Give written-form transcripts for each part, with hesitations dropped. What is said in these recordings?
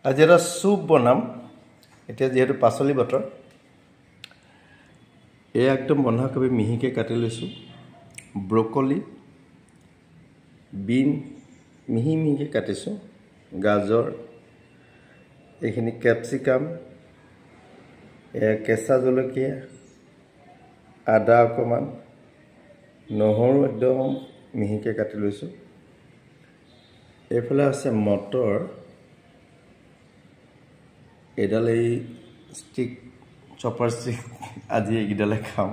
আজি এটা চুপ বনাম এতিয়া যেহেতু পাচলি বতৰ এই একদম বন্ধাকবি মিহিকে কাটি লৈছো ব্ৰকলি বিন মিহি মিহিকে কাটিছো গাজৰ এইখিনি ক্যাপসিকাম কেঁচা জলকীয়া আদা অকমান নহৰু একদম মিহিকে কাটি লৈছো এইফালে আছে মটৰ এডাল এই ষ্টিক চপাৰ ষ্টিক আজি এইডালে খাম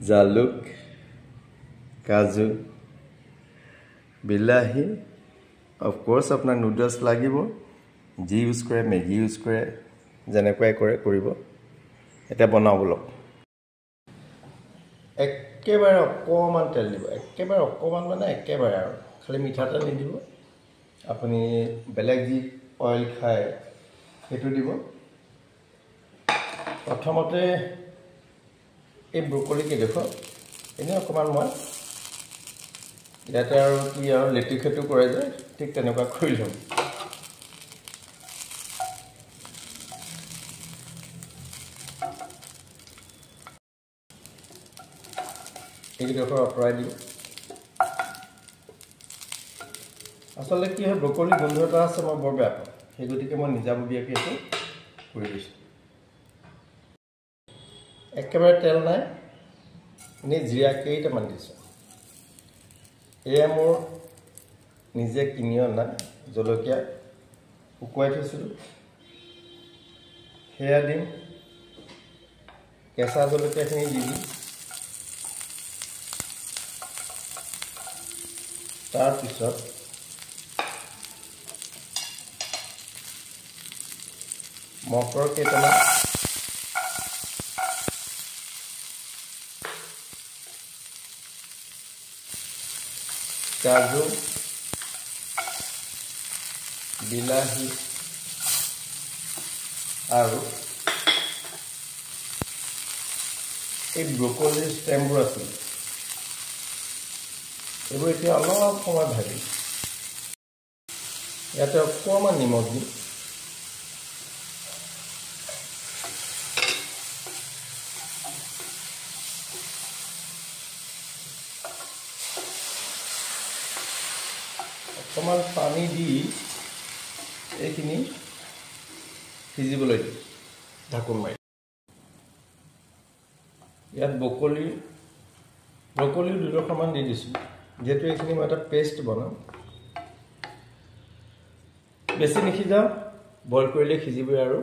জালুক কাজু বিলাহী অফ কোৰ্স আপনাৰ নুডলস লাগিব জি ইউজ কৰে মেগি ইউজ কৰে যেনেকৈ কৰে কৰিব এটা বনাও বলক একেবাৰে অকমান তেল দিব একেবাৰে অকমান মানে একেবাৰে আৰু খালি মিঠাতেল নিদিব আপুনি বেলেগ যি অয়েল খায় সেইটো দিব প্ৰথমতে এই ব্ৰকলি কি দেখো এনে অকমান মই ইয়াতে আৰু কি আৰু লেটিখেটো কৰে যে ঠিক তেনেকুৱা কৰি লম এইডোখৰ অপৰাই দিম আসলে কি হয় ব্ৰকলি গোন্ধ এটা আছে মই বৰ বেয়া পাওঁ সেই গতিকে মই নিজাববীয়াকৈ এইটো কৰি দিছোঁ একেবাৰে তেল নাই এনে জিৰা কেইটামান দিছোঁ এয়া মোৰ নিজে কিনি অনা জলকীয়া শুকুৱাই থৈছিলোঁ সেয়া দিম কেঁচা জলকীয়াখিনি দি দিম তাৰপিছত মটৰ কেইটামান কাজু বিলাহী আৰু এই ব্ৰকলিৰ ষ্টেমবোৰ আছিল এইবোৰ এতিয়া অলপ সময় ভাজি ইয়াতে অকণমান নিমখ দিম অকণমান পানী দি এইখিনি সিজিবলৈ দিম ঢাকোন মাৰি ইয়াত ব্ৰকলি দুডোখৰমান দি দিছোঁ যেহেতু এইখিনি মই এটা পেষ্ট বনাম বেছি নিসিজাওঁ বইল কৰিলে সিজিবই আৰু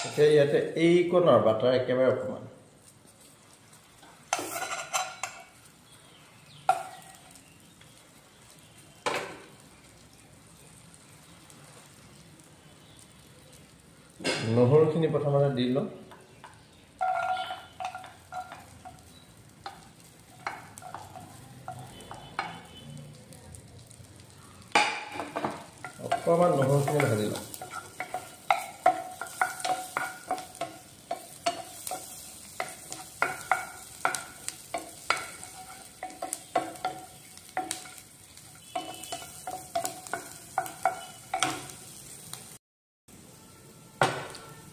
এতিয়া ইয়াতে এইকণৰ বাটাৰ একেবাৰে অকণমান নহৰুখিনি প্ৰথমতে দি লওঁ অকণমান নহৰুখিনি ভাজি লওঁ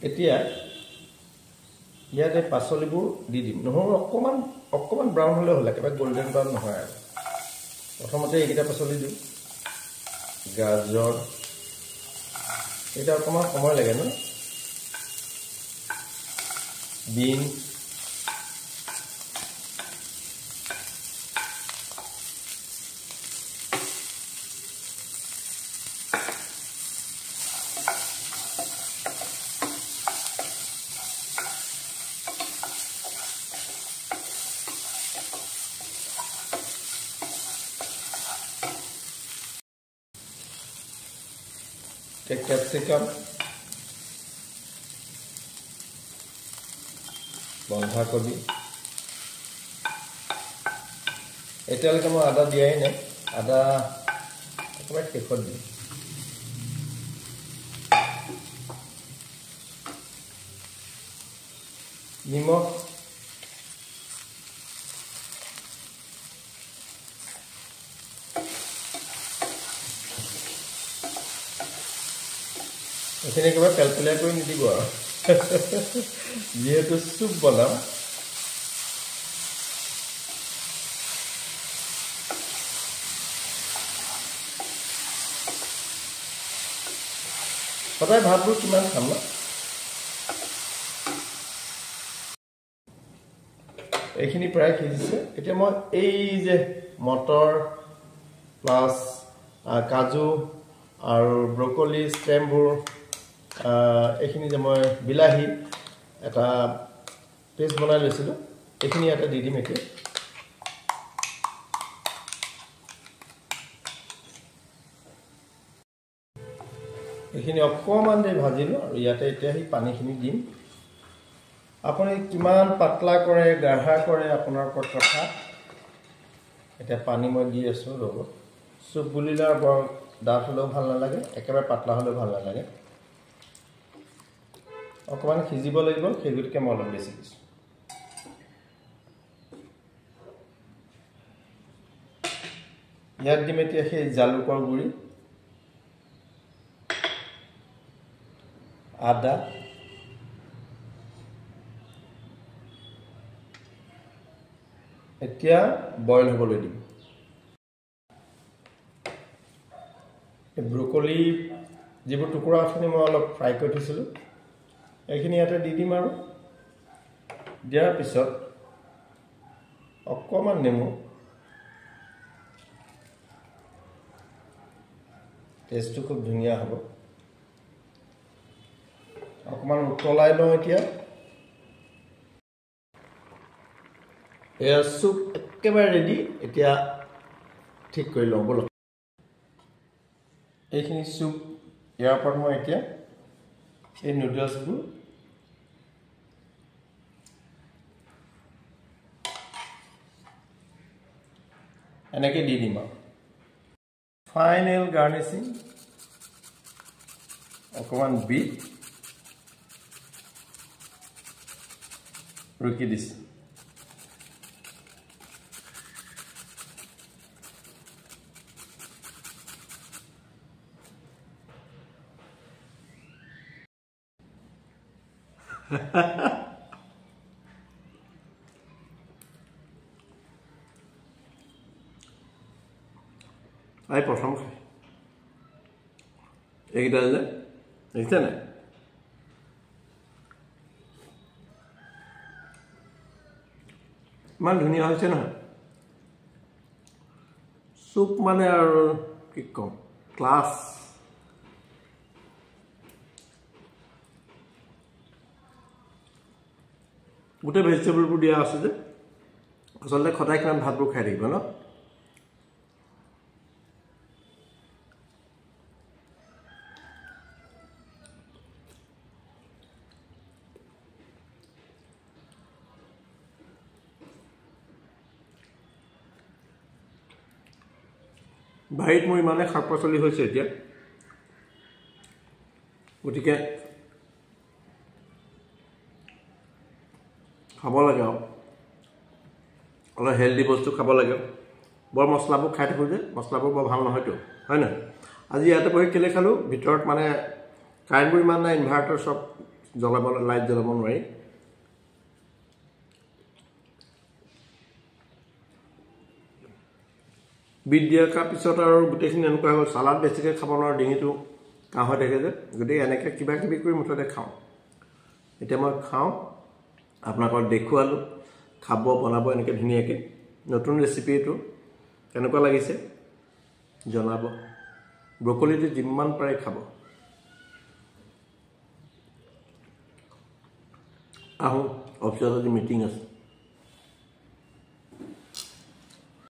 এতিয়া ইয়াতে পাচলিবোৰ দি দিম নহৰু অকণমান ব্ৰাউন হ'লে হ'ল একেবাৰে গোল্ডেন ব্ৰাউন নহয় আৰু প্ৰথমতে এইকেইটা পাচলি দিওঁ গাজৰ এটা অকণমান সময় লাগে ন বিন ক্যাপসিকাম বন্ধাকবি এতিয়ালৈকে মই আদা দিয়াই নাই আদা একেবাৰে শেষত দিম নিমখ এইখিনি একেবাৰে পেলপেলীয়া কৰি নিদিব আৰু যিহেতু চুপ বনাম সদায় ভাতবোৰ কিমান খাম ন এইখিনি প্ৰায় সিজিছে এতিয়া মই এই যে মটৰ প্লাছ কাজু আৰু ব্ৰকলি ষ্টেমবোৰ এইখিনি যে মই বিলাহী এটা পেষ্ট বনাই লৈছিলোঁ এইখিনি ইয়াতে দি দিম এতিয়া এইখিনি অকণমান দেৰি ভাজিলোঁ আৰু ইয়াতে এতিয়া সেই পানীখিনি দিম আপুনি কিমান পাতলা কৰে গাঢ়া কৰে আপোনাৰ ওপৰত কথা এতিয়া পানী মই দি আছোঁ ৰ'ব চুপ বুলিলে বৰ ডাঠ হ'লেও ভাল নালাগে একেবাৰে পাতলা হ'লেও ভাল নালাগে অকণমান সিজিব লাগিব সেই গতিকে মই অলপ বেছি দিছোঁ ইয়াত দিম এতিয়া সেই জালুকৰ গুড়ি আদা এতিয়া বইল হ'বলৈ দিম ব্ৰকলি যিবোৰ টুকুৰা আছিলে মই অলপ ফ্ৰাই কৰি থৈছিলোঁ এইখিনি ইয়াতে দি দিম আৰু দিয়াৰ পিছত অকণমান নেমু টেষ্টটো খুব ধুনীয়া হ'ব অকণমান উতলাই লওঁ এতিয়া এয়া চুপ একেবাৰে ৰেডি এতিয়া ঠিক কৰি লওঁ ব'লক এইখিনি চুপ ইয়াৰ ওপৰত মই এতিয়া এই নুডলছবোৰ এনেকৈ দি দিম আৰু ফাইনেল গাৰ্নিচিং অকণমান বিট ৰুকি দিছোঁ আই প্ৰথম খাই এইকেইটা যে দেখিছে নাই ইমান ধুনীয়া হৈছে নহয় চুপ মানে আৰু কি ক'ম ক্লাছ গোটেই ভেজিটেবলবোৰ দিয়া আছে যে আচলতে সদায় কিমান ভাতবোৰ খাই থাকিব ন বাৰীত মোৰ ইমানে শাক পাচলি হৈছে এতিয়া গতিকে খাব লাগে আৰু অলপ হেল্ডি বস্তু খাব লাগে বৰ মছলাবোৰ খাই থাকোঁ যে মছলাবোৰ বৰ ভাল নহয়তো হয় নহয় আজি ইয়াতে বহি কেলৈ খালোঁ ভিতৰত মানে কাৰেণ্টবোৰ ইমান নাই ইনভাৰ্টাৰ চব জ্বলাব লাইট জ্বলাব নোৱাৰি বিট দিয়াৰ পিছত আৰু গোটেইখিনি এনেকুৱা হ'ল চালাড বেছিকৈ খাব নোৱাৰোঁ ডিঙিটো কাহ হৈ থাকে যে গতিকে এনেকৈ কিবা কিবি কৰি মুঠতে খাওঁ এতিয়া মই খাওঁ আপোনালোকক দেখুৱালোঁ খাব বনাব এনেকৈ ধুনীয়াকৈ নতুন ৰেচিপি এইটো কেনেকুৱা লাগিছে জনাব ব্ৰকলিটো যিমান পাৰে খাব আহোঁ অফিচত আজি মিটিং আছে